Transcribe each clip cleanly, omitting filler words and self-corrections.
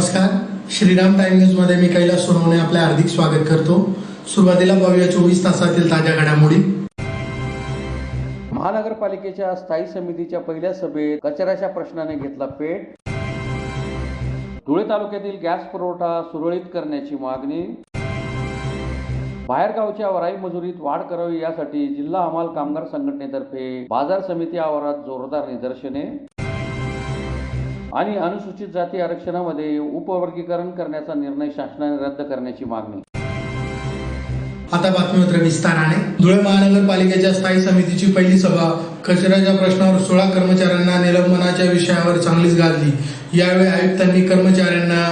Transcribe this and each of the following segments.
नमस्कार, Shriram time news मध्ये मी कैलास सोनवणे आपले हार्दिक स्वागत करतो। सुरुवातीला पाहूया 24 तासातील ताज्या घडामोडी। महानगरपालिकेच्या स्थायी समितीच्या पहिल्या सभेत कचऱ्याच्या प्रश्नाने घेतला पेट। धुळे तालुक्यातील गॅस पुरवठा सुरळीत करण्याची मागणी। बाहेरगावच्या वराई मजुरीत वाढ करावी यासाठी जिल्हा हमाल कामगार संघटनेतर्फे बाजार समिती आवारात जोरदार निदर्शने। आणि अनुसूचित जाती आरक्षणामध्ये उपवर्गीकरण करण्याचा निर्णय शासनाने रद्द करण्याची मागणी। आता बातमीपत्र विस्ताराने। धुळे महानगरपालिकेच्या स्थायी समितीची पहिली सभा कचऱ्याच्या प्रश्नावर 16 कर्मचाऱ्यांना निलंबनाच्या विषयावर चांगलीच गाजली। यावेळी आयुक्तांनी कर्मचाऱ्यांना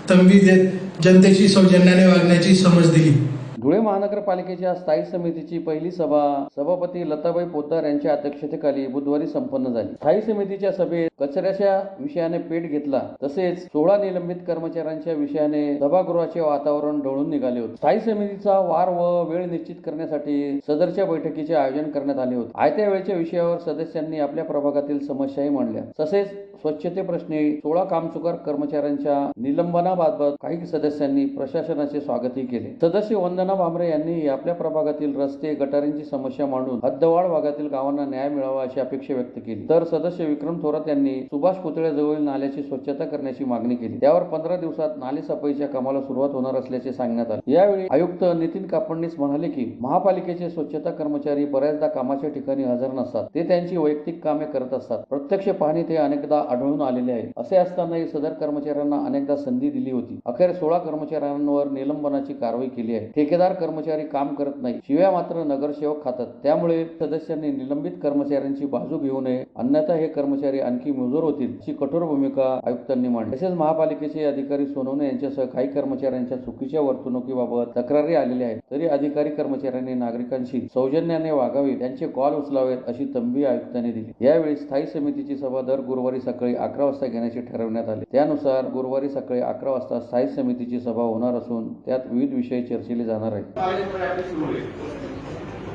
तंबी देत जनतेशी सौजन्याने वागण्याची समज दिली। धुळे महानगरपालिकेच्या स्थायी समितीची पहिली सभा सभापती लताबाई पोतदार यांच्या अध्यक्षतेखाली बुधवारी संपन्न झाली। स्थायी समितीच्या सभेत कचऱ्याच्या विषयाने पेट घेतला, तसेच 16 निलंबित कर्मचाऱ्यांच्या विषयाने सभागृहाचे वातावरण ढवळून निघाले होते। स्थायी समितीचा वार व वेळ निश्चित करण्यासाठी सदरच्या बैठकीचे आयोजन करण्यात आले होते। आयत्या वेळेच्या विषयावर सदस्यांनी आपल्या प्रभागातील समस्याही मांडल्या। तसेच स्वच्छते प्रश्नी 16 कामचुकार कर्मचाऱ्यांच्या निलंबनाबाबत काही सदस्यांनी प्रशासनाचे स्वागतही केले। सदस्य वंदना भामरे यांनी आपल्या प्रभागातील रस्ते गटारींची समस्या मांडून हद्दवाढ भागातील गावांना न्याय मिळावा अशी अपेक्षा व्यक्त केली। तर सदस्य विक्रम थोरात यांनी सुभाष पुतळ्याजवळील नाल्याची स्वच्छता करण्याची मागणी केली। त्यावर 15 दिवसात नाले सफाईच्या कामाला सुरुवात होणार असल्याचे सांगण्यात आले। यावेळी आयुक्त नितीन कापडणीस म्हणाले की महापालिकेचे स्वच्छता कर्मचारी बऱ्याचदा कामाच्या ठिकाणी हजर नसतात, ते त्यांची वैयक्तिक कामे करत असतात। प्रत्यक्ष पाहणी ते अनेकदा आढळून आलेले आहे। असे असतानाही सदर कर्मचाऱ्यांना अनेकदा संधी दिली होती। अखेर 16 कर्मचाऱ्यांवर निलंबनाची कारवाई केली आहे। ठेकेदार कर्मचारी काम करत नाही, शिवाय मात्र नगरसेवक खातात। त्यामुळे सदस्यांनी निलंबित कर्मचाऱ्यांची बाजू घेऊ नये, अन्यथा हे कर्मचारी आणखी मुजोर होतील अशी कठोर भूमिका आयुक्तांनी मांडली। तसेच महापालिकेचे अधिकारी सोनवणे यांच्यासह काही कर्मचाऱ्यांच्या चुकीच्या वर्तणुकीबाबत तक्रारी आलेल्या आहेत, तरी अधिकारी कर्मचाऱ्यांनी नागरिकांशी सौजन्याने वागावे, त्यांचे कॉल उचलावेत अशी तंबी आयुक्तांनी दिली। यावेळी स्थायी समितीची सभा दर गुरुवारी सकाळी 11 वाजता घेण्याचे ठरवण्यात आले। त्यानुसार गुरुवारी सकाळी 11 वाजता स्थायी समितीची सभा होणार असून त्यात विविध विषय चर्चिले जाणार आहेत।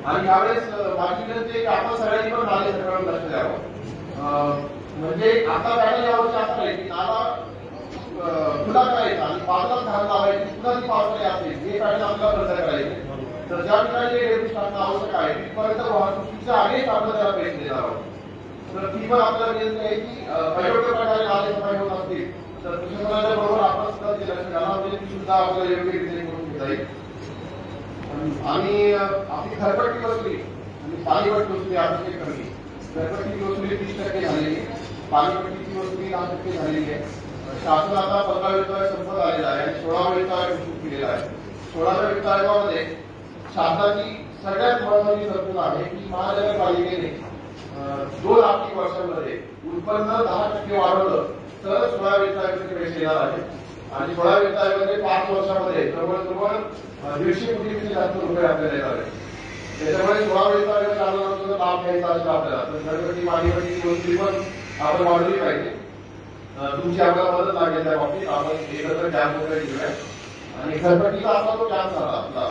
आणि यावेळेस बाकीचे आपण सगळ्यांनी पण नाले सगळ्यांना लक्ष द्यावं। म्हणजे आता पॅनल यावर्षी असं आहे की नाला खुला करायचा आणि बाजूला झाड लावायची, पुन्हा ती पावसाळी असेल हे पॅनल आपल्याला बंद करायचे। तर ज्या ठिकाणी डेव्हिड टाकणं आवश्यक आहे तिथपर्यंत वाहतुकीच्या आधीच आपण त्याला पैसे देणार आहोत। तर ती पण आपल्याला विनंती आहे की अयोग्य प्रकारे नाले सफाई होत असतील तर प्रशासनाच्या बरोबर आपण सुद्धा ते लक्ष द्यायला, म्हणजे ती सुद्धा आपल्याला योग्यरीत्या करून घेता येईल। आणि आपली घरपट्टी वसुली आणि पाणीपट्टी वसुली अतिशय कमी। घरपट्टीची वसुली 30% झालेली आहे, पाणीपट्टीची वसुली 10% झालेली आहे। शासन आता 15 वित्त आयोग संपत आलेला आहे आणि 16 वित्त आयोग घोषित केलेला आहे। 16व्या वित्त आयोगामध्ये शासनाची सगळ्यात महत्त्वाची तरतूद आहे की महानगरपालिकेने 2 आर्थिक वर्षांमध्ये उत्पन्न 10% वाढवलं तर 16 वित्त आयोगाचे पैसे येणार आहेत। आणि 16 वित्त आयोगाने 5 वर्षामध्ये जवळजवळ 150 कोटीपेक्षा जास्त रुपये आपल्याला येणार आहेत। त्याच्यामुळे 16 वित्त आयोगाच्या आंदोलनाचा लाभ घ्यायचा असेल आपल्याला तर घरपट्टी पाणीपट्टीची वसुली पण आपण वाढवली पाहिजे। तुमची आपल्याला मदत लागेल त्या बाबतीत। आपण एकत्र कॅम्प वगैरे घेऊया आणि घरपट्टीचा आपला तो कॅम्प झाला आपला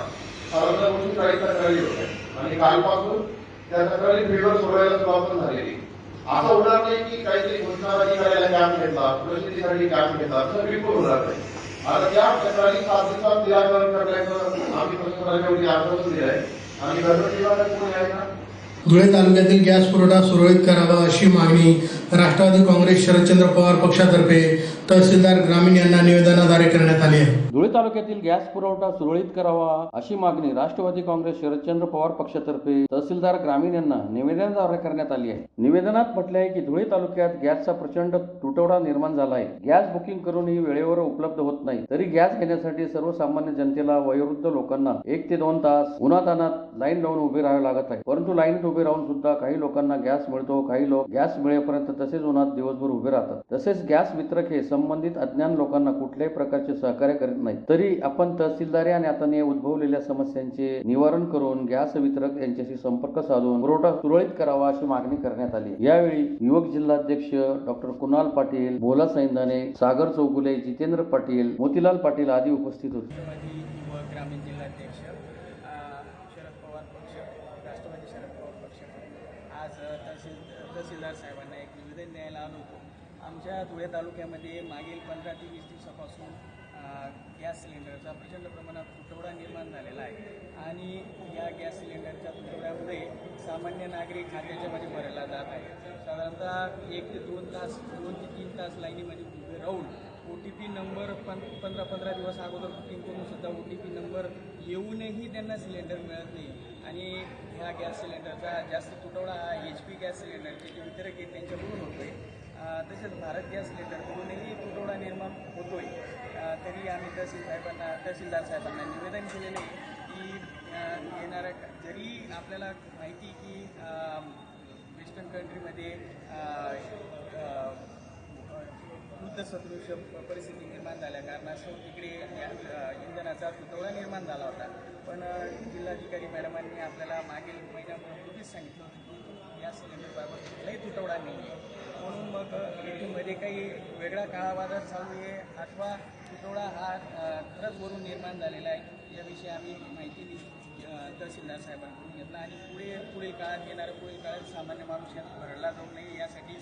40 तक्रारी होत्या आणि कालपासून त्या तक्रारी फील्डवर सोडवायला सुरुवात पण झालेली। असं होणार नाही की काहीतरी घोषणाबाजी करायला कॅम्प घेतला, प्रसिद्धीसाठी कॅम्प घेतला, असं बिलकुल होणार नाही। आता त्या तक्रारी 7 दिवसात निराकरण करण्याचं आम्ही प्रशासनाच्या आश्वासन दिलं आहे आणि घरपट्टीला कोणी आहे ना। धुळे तालुक्यातील गॅस पुरवठा सुरळीत करावा अशी मागणी राष्ट्रवादी काँग्रेस शरदचंद्र पवार पक्षातर्फे तहसीलदार ग्रामीण यांना निवेदनाद्वारे करण्यात आली आहे। धुळे तालुक्यातील गॅस पुरवठा सुरळीत करावा अशी मागणी राष्ट्रवादी काँग्रेस शरदचंद्र पवार पक्षातर्फे तहसीलदार ग्रामीण यांना निवेदनाद्वारे करण्यात आली आहे। निवेदनात म्हटले आहे की धुळे तालुक्यात गॅसचा प्रचंड तुटवडा निर्माण झाला आहे। गॅस बुकिंग करूनही वेळेवर उपलब्ध होत नाही, तरी गॅस घेण्यासाठी सर्वसामान्य जनतेला वयोवृद्ध लोकांना 1 ते 2 तास उन्हातान्हात लाईन लावून उभे राहावे लागत आहे। परंतु लाईनीत उभे राहून सुद्धा काही लोकांना गॅस मिळतो, काही लोक गॅस मिळेपर्यंत तसेच उन्हात दिवसभर उभे राहतात। तसेच गॅस वितरक हे संबंधित अज्ञान लोकांना कुठल्याही प्रकारचे सहकार्य करीत नाही। तरी आपण तहसीलदार या नात्याने उद्भवलेल्या समस्यांचे निवारण करून गॅस वितरक यांच्याशी संपर्क साधून पुरवठा सुरळीत करावा अशी मागणी करण्यात आली। यावेळी युवक जिल्हाध्यक्ष डॉक्टर कुणाल पाटील, भोला सैंदाने, सागर चौगुले, जितेंद्र पाटील, मोतीलाल पाटील आदी उपस्थित होते। ग्रामीण जिल्हाध्यक्ष शरद पवार पक्ष, राष्ट्रवादी शरद पवार पक्ष आज तहसीलदार साहेबांना एक निवेदन द्यायला आलो होतो। आमच्या धुळे तालुक्यामध्ये मागील 15 ते 20 दिवसापासून गॅस सिलेंडरचा प्रचंड प्रमाणात तुटवडा निर्माण झालेला आहे आणि या गॅस सिलेंडरच्या तुटवड्यामुळे सामान्य नागरिक हा त्याच्यामध्ये भरला जात आहे. साधारणतः 1 ते 2 तास 2 ते 3 तास लाईनीमध्ये उभे राहून OTP नंबर 15 दिवस अगोदर बुकिंग करून सुद्धा OTP नंबर येऊनही त्यांना सिलेंडर मिळत नाही. आणि ह्या गॅस सिलेंडरचा जास्त तुटवडा हा HP गॅस सिलेंडरचे जे वितरक आहेत त्यांच्याकडून होतोय. तसेच भारत गॅस सिलेंडरकडूनही तुटवडा निर्माण होतोय. तरी आम्ही तहसीलदार साहेबांना निवेदन केलेलं आहे की येणाऱ्या जरी आपल्याला माहिती की वेस्टर्न कंट्रीमध्ये युद्धसदृश परिस्थिती निर्माण झाल्या कारणास्तव तिकडे इंधनाचा तुटवडा निर्माण झाला होता. पण जिल्हाधिकारी मॅडमांनी आपल्याला मागील महिन्यापूर्वीच सांगितलं होतं की गॅस सिलेंडरबाबत कुठलाही तुटवडा नाही आहे. म्हणून मग मीटिंगमध्ये काही वेगळा काळाबाजार चालू आहे अथवा तुटवडा हा खरंच वरून निर्माण झालेला आहे याविषयी आम्ही माहिती तहसीलदार साहेबांकडून घेतला आणि पुढील काळात पुढील काळात सामान्य माणूस यात भरला जाऊ नये यासाठी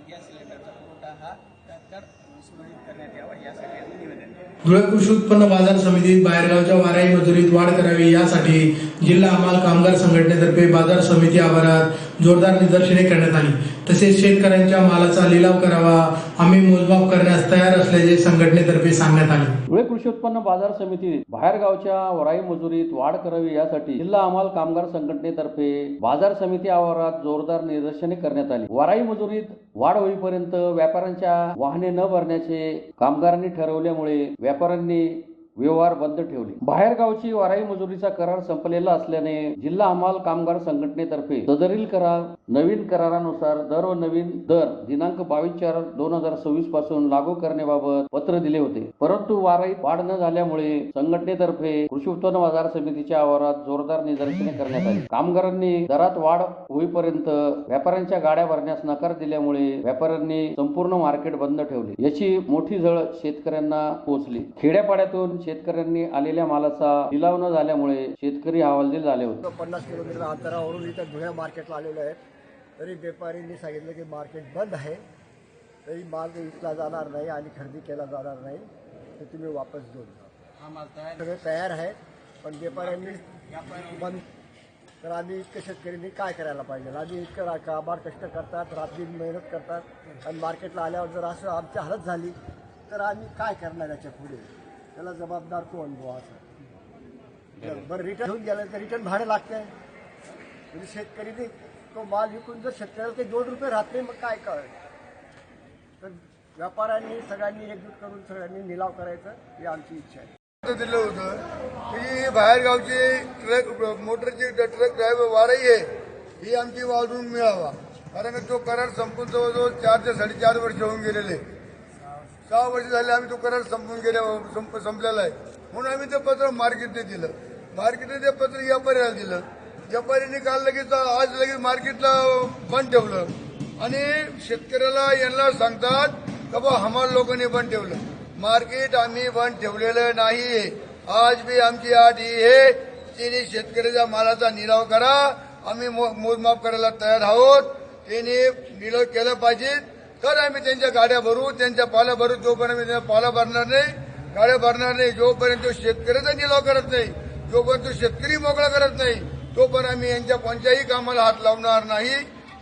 गॅस सिलेंडरचा पुरवठा हा तात्काळ सुरळीत करण्यात यावा यासाठी आम्ही निवेदन केलं. धुळे कृषी उत्पन्न बाजार समितीत बाहेरगावच्या वाराई मजुरीत वाढ करावी यासाठी जिल्हा हमाल कामगार संघटनेतर्फे बाजार समिती आवारात जोरदार निदर्शने करण्यात आली. तसेच शेतकऱ्यांच्या मालाचा लिलाव करावा, आम्ही मोजमाप करण्यास तयार असल्याचे संघटनेतर्फे सांगण्यात आले. धुळे कृषी उत्पन्न बाजार समितीत बाहेरगावच्या वराई मजुरीत वाढ करावी यासाठी जिल्हा हमाल कामगार संघटनेतर्फे बाजार समिती आवारात जोरदार निदर्शने करण्यात आली. वराई मजुरीत वाढ होईपर्यंत व्यापाऱ्यांच्या वाहने न भरण्याचे कामगारांनी ठरवल्यामुळे व्यापाऱ्यांनी व्यवहार बंद ठेवले. बाहेरगावची वराई मजुरीचा करार संपलेला असल्याने जिल्हा हमाल कामगार संघटनेतर्फे सदरील करार नवीन करारानुसार दर व नवीन दर दिनांक 22/4/2026 पासून लागू करण्याबाबत पत्र दिले होते. परंतु वराईत वाढ न झाल्यामुळे संघटनेतर्फे कृषी उत्पन्न बाजार समितीच्या आवारात जोरदार निदर्शने करण्यात आली. कामगारांनी दरात वाढ होईपर्यंत व्यापाऱ्यांच्या गाड्या भरण्यास नकार दिल्यामुळे व्यापाऱ्यांनी संपूर्ण मार्केट बंद ठेवले. याची मोठी झळ शेतकऱ्यांना पोहोचली. खेड्यापाड्यातून शेतकऱ्यांनी आलेल्या मालाचा लिलाव न झाल्यामुळे शेतकरी हवालदिल झाले होते. 50 किलोमीटर अंतरावरून इथं धुळे मार्केटला आलेलो आहे. तरी व्यापाऱ्यांनी सांगितलं की मार्केट बंद आहे, तरी माल विकला जाणार नाही आणि खरेदी केला जाणार नाही, तर तुम्ही वापस घेऊन जा. सगळे तयार आहे, पण व्यापाऱ्यांनी बंद. तर आम्ही इतकं शेतकऱ्यांनी काय करायला पाहिजे? आम्ही इतकं काबाड कष्ट करतात, रात्री मेहनत करतात आणि मार्केटला आल्यावर जर असं आमची हालत झाली तर आम्ही काय करणार याच्या पुढे? त्याला जबाबदार कोण बुवा? असं बरं रिटर्न घेऊन गेलं तर रिटर्न भाडं लागतं. म्हणजे शेतकरीने तो माल विकून जर शेतकऱ्याला ते 2 रुपये राहत नाही, मग काय तर व्यापाऱ्यांनी सगळ्यांनी एकजूट करून सगळ्यांनी निलाव करायचा ही आमची इच्छा आहे. दिलं होतं की बाहेरगावचे ट्रक मोटरचे ट्रक ड्रायव्हर वाराई आहे ही आमची वाढवून मिळावा. कारण तो करार संपून जवळजवळ 4 ते 4.5 वर्ष होऊन गेलेले. 6 वर्ष झाले आम्ही तो करार संपलेला आहे. म्हणून आम्ही ते पत्र मार्केटने दिलं. मार्केटने ते पत्र व्यापाऱ्याला दिलं. व्यापाऱ्यांनी काल लगेच आज लगेच मार्केटला बंद ठेवलं आणि शेतकऱ्याला यांना सांगतात का बा हमाल लोकांनी बंद ठेवलं. मार्केट आम्ही बंद ठेवलेलं नाही. आज बी आमची अट ही आहे की शेतकऱ्याच्या मालाचा निलाव करा. आम्ही मोजमाप करायला तयार आहोत. त्यांनी निलाव केला पाहिजे तर आम्ही त्यांच्या गाड्या भरू, त्यांच्या पाला भरू. जोपर्यंत आम्ही त्यांना पाला भरणार नाही, गाड्या भरणार नाही, जोपर्यंत तो शेतकऱ्याचा निलाव करत नाही, जोपर्यंत तो शेतकरी मोकळा करत नाही, तोपर्यंत आम्ही यांच्या कोणत्याही कामाला हात लावणार नाही.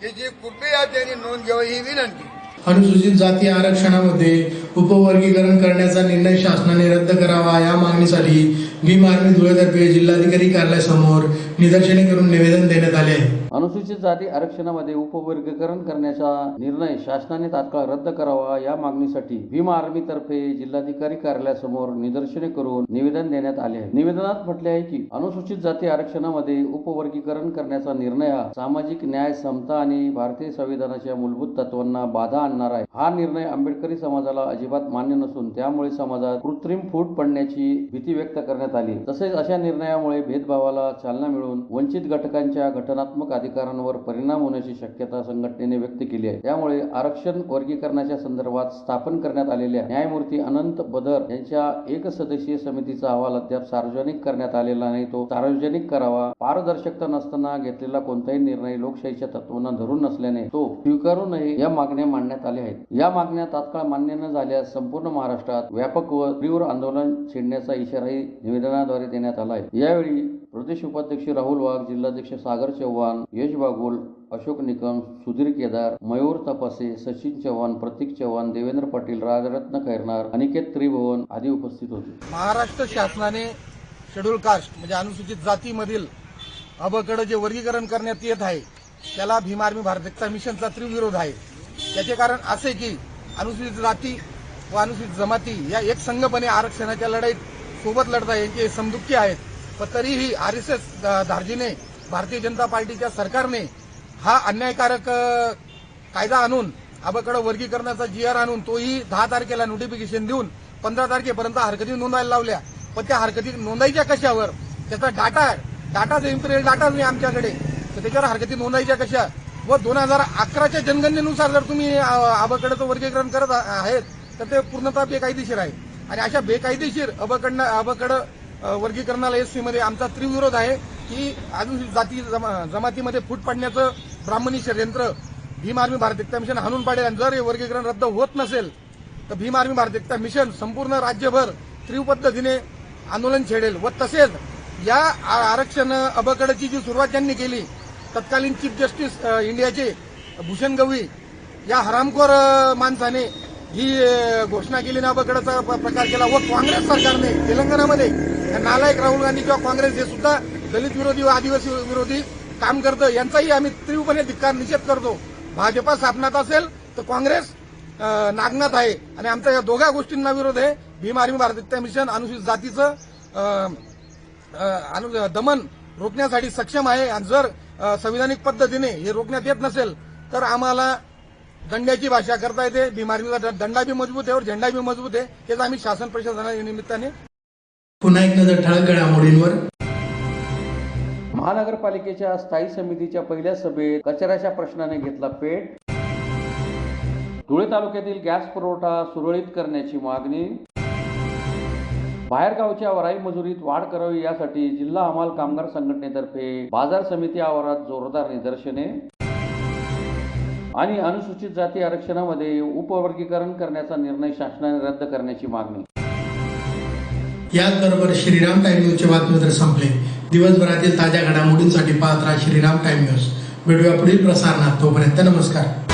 याची कृपया त्यांनी नोंद घ्यावी ही विनंती. अनुसूचित जाती आरक्षणामध्ये उपवर्गीकरण करण्याचा निर्णय शासनाने रद्द करावा या मागणीसाठी भीम आर्मी धुळेतर्फे जिल्हाधिकारी कार्यालयासमोर निदर्शने करून निवेदन देण्यात आले आहे. अनुसूचित जाती आरक्षणामध्ये उपवर्गीकरण करण्याचा निर्णय शासनाने तात्काळ रद्द करावा या मागणीसाठी भीम आर्मीतर्फे जिल्हाधिकारी कार्यालयासमोर निदर्शने करून निवेदन देण्यात आले आहे. निवेदनात म्हटले आहे की अनुसूचित जाती आरक्षणामध्ये उपवर्गीकरण करण्याचा निर्णय हा सामाजिक न्याय, समता आणि भारतीय संविधानाच्या मूलभूत तत्वांना बाधा आणणार आहे. हा निर्णय आंबेडकरी समाजाला अजिबात मान्य नसून त्यामुळे समाजात कृत्रिम फूट पडण्याची भीती व्यक्त करण्यात करण्यात आली। तसेच अशा निर्णयामुळे भेदभावाला चालना मिळून वंचित घटकांच्या घटनात्मक अधिकारांवर परिणाम होण्याची शक्यता संघटनेने व्यक्त केली आहे। त्यामुळे आरक्षण वर्गीकरणाच्या संदर्भात स्थापन करण्यात आलेल्या न्यायमूर्ती अनंत बदर यांच्या एकसदस्यीय समितीचा अहवाल अद्याप सार्वजनिक करण्यात आलेला नाही, तो सार्वजनिक करावा। पारदर्शकता नसताना घेतलेला कोणताही निर्णय लोकशाहीच्या तत्वांना धरून नसल्याने तो स्वीकारू नये या मागण्या मांडण्यात आल्या आहेत। या मागण्या तात्काळ मान्य न झाल्यास संपूर्ण महाराष्ट्रात व्यापक व तीव्र आंदोलन छेडण्याचा इशाराही निवेदनाद्वारे देण्यात आला आहे। यावेळी प्रदेश उपाध्यक्ष राहुल वाघ, जिल्हाध्यक्ष सागर चव्हाण, यश बागुल, अशोक निकम, सुधीर केदार, मयूर तपासे, सचिन चव्हाण, प्रतीक चव्हाण, देवेंद्र पाटील, राजरत्न खैरनार, अनिकेत त्रिभुवन आदी उपस्थित होते। महाराष्ट्र शासनाने शेड्यूल कास्ट म्हणजे अनुसूचित जातीमधील अबकडे जे वर्गीकरण करण्यात येत आहे त्याला भीम आर्मी भारत एकता मिशनचा तीव्र विरोध आहे। त्याचे कारण असे की अनुसूचित जाती व अनुसूचित जमाती या एक संघपणे आरक्षणाच्या लढाईत सोबत लढत आहे, यांचे समदुःखी आहेत। पण तरीही आरएसएस धार्जिने भारतीय जनता पार्टीच्या सरकारने हा अन्यायकारक कायदा आणून अबकडे वर्गीकरणाचा GR आणून तोही 10 तारखेला नोटिफिकेशन देऊन 15 तारखेपर्यंत हरकती नोंदवायला लावल्या। पण त्या हरकती नोंदायच्या कशावर? त्याचा डाटाचा इम्पिरियल डाटा नाही आमच्याकडे, तर त्याच्यावर हरकती नोंदायच्या कशा? व 2011च्या जनगणनेनुसार जर तुम्ही अबकडेचं वर्गीकरण करत आहेत तर ते पूर्णतः बेकायदेशीर आहे। आणि अशा बेकायदेशीर अबकडे वर्गीकरणाला SC मध्ये आमचा तीव्र विरोध आहे की अनुसूचित जाती जमातीमध्ये फूट पडण्याचं ब्राह्मणी षडयंत्र भीम आर्मी भारत एकता मिशन हाणून पाडेल। आणि जर हे वर्गीकरण रद्द होत नसेल तर भीम आर्मी भारत एकता मिशन संपूर्ण राज्यभर तीव्र पद्धतीने आंदोलन छेडेल। व तसेच या आरक्षण अबकडेची जी सुरुवात त्यांनी केली तत्कालीन चीफ जस्टिस इंडियाचे भूषण गवई या हरामखोर माणसाने ही घोषणा केली ना अबकडेचा प्रकार केला। व काँग्रेस सरकारने तेलंगणामध्ये नालायक राहुल गांधी किंवा काँग्रेस हे सुद्धा दलित विरोधी व आदिवासी विरोधी काम करतं, यांचाही आम्ही तीव्रपणे धिक्कार निषेध करतो। भाजपा स्थापनात असेल तर काँग्रेस नागनाथ आहे आणि आमचा या दोघा गोष्टींना विरोध आहे। भीम आर्मी भारत एकता मिशन अनुसूचित जातीचं दमन रोखण्यासाठी सक्षम आहे आणि जर संविधानिक पद्धतीने हे रोखण्यात येत नसेल तर आम्हाला दंड्याची भाषा करता येते। भीम आर्मीचा दंडा बी मजबूत आहे और झेंडा बी मजबूत आहे। हेच आम्ही शासन प्रशासनाच्या निमित्ताने पुन्हा एक नजर ठळक घडामोडींवर। महानगरपालिकेच्या स्थायी समितीच्या पहिल्या सभेत कचऱ्याच्या प्रश्नाने घेतला पेट। धुळे तालुक्यातील गॅस पुरवठा सुरळीत करण्याची मागणी। बाहेरगावच्या वराई मजुरीत वाढ करावी यासाठी जिल्हा हमाल कामगार संघटनेतर्फे बाजार समिती आवारात जोरदार निदर्शने। आणि अनुसूचित जाती आरक्षणामध्ये उपवर्गीकरण करण्याचा निर्णय शासनाने रद्द करण्याची मागणी। याचबरोबर श्रीराम टाइम न्यूजचे बातमीपत्र संपले। दिवसभरातील ताज्या घडामोडींसाठी पाहत राहा श्रीराम टाइम न्यूज। भेटूया पुढील प्रसारणात, तोपर्यंत नमस्कार।